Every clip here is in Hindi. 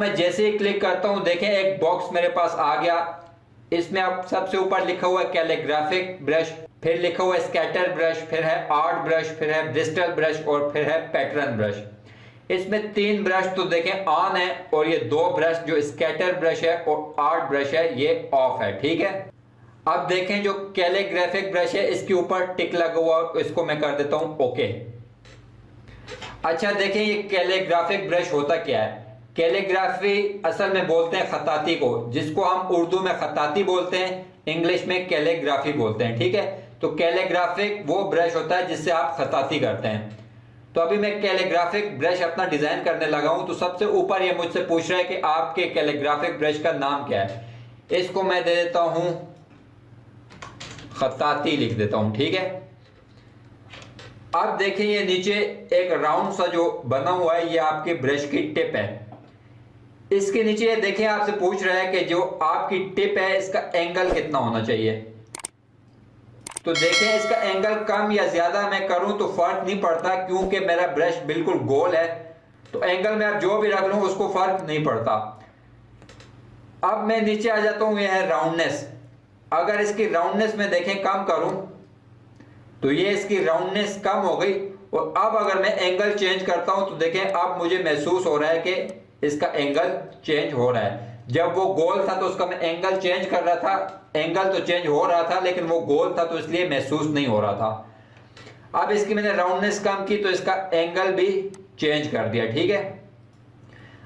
मैं जैसे ही क्लिक करता हूं देखें एक बॉक्स मेरे पास आ गया। इसमें अब सबसे ऊपर लिखा हुआ है कैलीग्राफिक ब्रश, फिर लिखा हुआ है स्कैटर ब्रश, फिर है आर्ट ब्रश, फिर है ब्रिस्टल ब्रश और फिर है पैटर्न ब्रश। इसमें 3 ब्रश तो देखें ऑन है और ये 2 ब्रश जो स्कैटर ब्रश है और आर्ट ब्रश है ये ऑफ है। ठीक है, अब देखें जो कैलीग्राफिक ब्रश है इसके ऊपर टिक लगा हुआ, इसको मैं कर देता हूं ओके। अच्छा देखें ये कैलीग्राफिक ब्रश होता क्या है। कैलीग्राफी असल में बोलते हैं खताती को, जिसको हम उर्दू में खताती बोलते हैं, इंग्लिश में कैलीग्राफी बोलते हैं। ठीक है, तो कैलीग्राफिक वो ब्रश होता है जिससे आप खताती करते हैं। तो अभी मैं कैलीग्राफिक ब्रश अपना डिजाइन करने लगा हूं, तो सबसे ऊपर ये मुझसे पूछ रहा है कि आपके कैलीग्राफिक ब्रश का नाम क्या है। इसको मैं दे देता हूं खताती, लिख देता हूं। ठीक है, अब देखिए ये नीचे एक राउंड सा जो बना हुआ है ये आपके ब्रश की टिप है। इसके नीचे ये देखिए आपसे पूछ रहा है कि जो आपकी टिप है इसका एंगल कितना होना चाहिए। तो देखें इसका एंगल कम या ज्यादा मैं करूं तो फर्क नहीं पड़ता, क्योंकि मेरा ब्रश बिल्कुल गोल है, तो एंगल में आप जो भी रख लूं उसको फर्क नहीं पड़ता। अब मैं नीचे आ जाता हूं, यह है राउंडनेस। अगर इसकी राउंडनेस में देखें कम करूं तो ये इसकी राउंडनेस कम हो गई। और अब अगर मैं एंगल चेंज करता हूं तो देखें अब मुझे महसूस हो रहा है कि इसका एंगल चेंज हो रहा है। जब वो गोल था तो उसका मैं एंगल चेंज कर रहा था, एंगल तो चेंज हो रहा था लेकिन वो गोल था तो इसलिए महसूस नहीं हो रहा था। अब इसकी मैंने राउंडनेस कम की तो इसका एंगल भी चेंज कर दिया। ठीक है,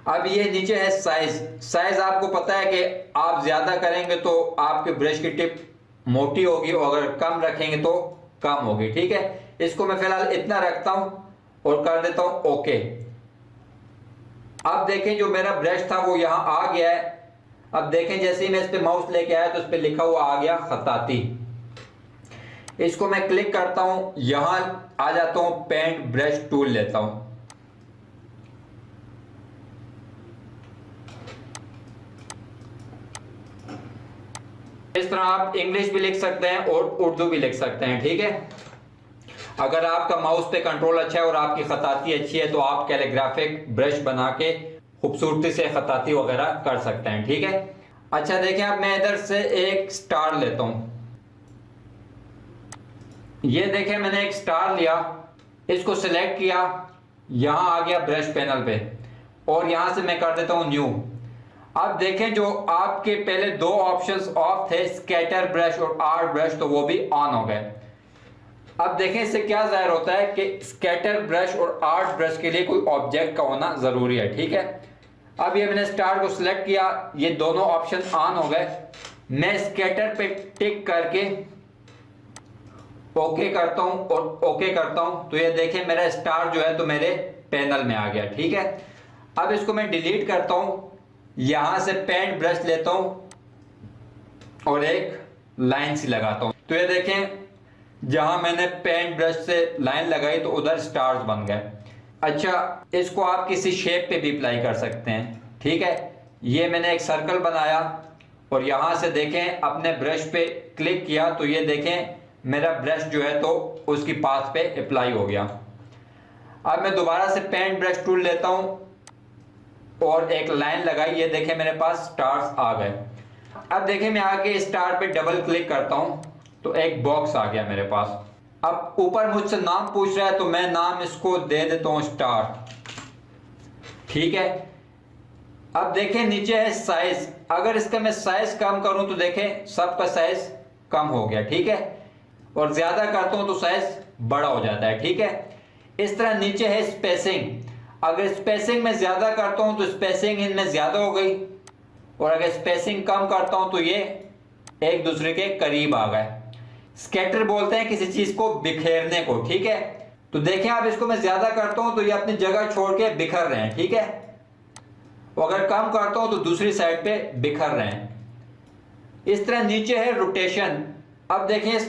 अब ये नीचे है साइज। साइज आपको पता है कि आप ज्यादा करेंगे तो आपके ब्रश की टिप मोटी होगी और अगर कम रखेंगे तो कम होगी। ठीक है, इसको मैं फिलहाल इतना रखता हूं और कर देता हूं ओके। अब देखें जो मेरा ब्रश था वो यहां आ गया है। अब देखें जैसे ही मैं इस पे माउस लेके आया तो इस पे लिखा हुआ आ गया खताती। इसको मैं क्लिक करता हूं, यहां आ जाता हूं, पेंट ब्रश टूल लेता हूं। इस तरह आप इंग्लिश भी लिख सकते हैं और उर्दू भी लिख सकते हैं। ठीक है, अगर आपका माउस पे कंट्रोल अच्छा है और आपकी खताती अच्छी है तो आप कैलीग्राफिक ब्रश बना के खूबसूरती से खताती वगैरह कर सकते हैं। ठीक है, अच्छा देखें अब मैं इधर से एक स्टार लेता हूं। ये देखें मैंने एक स्टार लिया, इसको सिलेक्ट किया, यहां आ गया ब्रश पैनल पे और यहां से मैं कर देता हूं न्यू। अब देखें जो आपके पहले 2 ऑप्शंस ऑफ थे, स्कैटर ब्रश और आर्ट ब्रश, तो वो भी ऑन हो गए। अब देखें इससे क्या जाहिर होता है कि स्कैटर ब्रश और आर्ट ब्रश के लिए कोई ऑब्जेक्ट का होना जरूरी है। ठीक है, अब ये मैंने स्टार को सिलेक्ट किया, ये दोनों ऑप्शन ऑन हो गए। मैं स्कैटर पे टिक करके ओके करता हूं और ओके करता हूं तो ये देखें मेरा स्टार जो है तो मेरे पैनल में आ गया। ठीक है, अब इसको मैं डिलीट करता हूं, यहां से पेंट ब्रश लेता हूं और एक लाइन सी लगाता हूं। तो ये देखें जहां मैंने पेंट ब्रश से लाइन लगाई तो उधर स्टार्स बन गए। अच्छा, इसको आप किसी शेप पे भी अप्लाई कर सकते हैं। ठीक है, ये मैंने एक सर्कल बनाया और यहां से देखें अपने ब्रश पे क्लिक किया तो ये देखें मेरा ब्रश जो है तो उसकी पाथ पे अप्लाई हो गया। अब मैं दोबारा से पेंट ब्रश टूल लेता हूं और एक लाइन लगाई, ये देखें मेरे पास स्टार्स आ गए। अब देखें मैं आके स्टार पे डबल क्लिक करता हूं तो एक बॉक्स आ गया मेरे पास। अब ऊपर मुझसे नाम पूछ रहा है तो मैं नाम इसको दे देता हूं स्टार। ठीक है, अब देखें नीचे है साइज। अगर इसका मैं साइज कम करूं तो देखें सबका साइज कम हो गया। ठीक है, और ज्यादा करता हूं तो साइज बड़ा हो जाता है। ठीक है, इस तरह नीचे है स्पेसिंग। अगर स्पेसिंग में ज्यादा करता हूं तो स्पेसिंग इनमें ज्यादा हो गई और अगर स्पेसिंग कम करता हूं तो ये एक दूसरे के करीब आ गए। स्कैटर बोलते हैं किसी चीज को बिखेरने को। ठीक है, तो देखें अब इसको मैं ज्यादा करता हूं तो ये अपनी जगह छोड़ के बिखर रहे हैं। ठीक है, अगर कम करता हूं तो दूसरी साइड पे बिखर रहे हैं। इस तरह नीचे है रोटेशन। अब देखें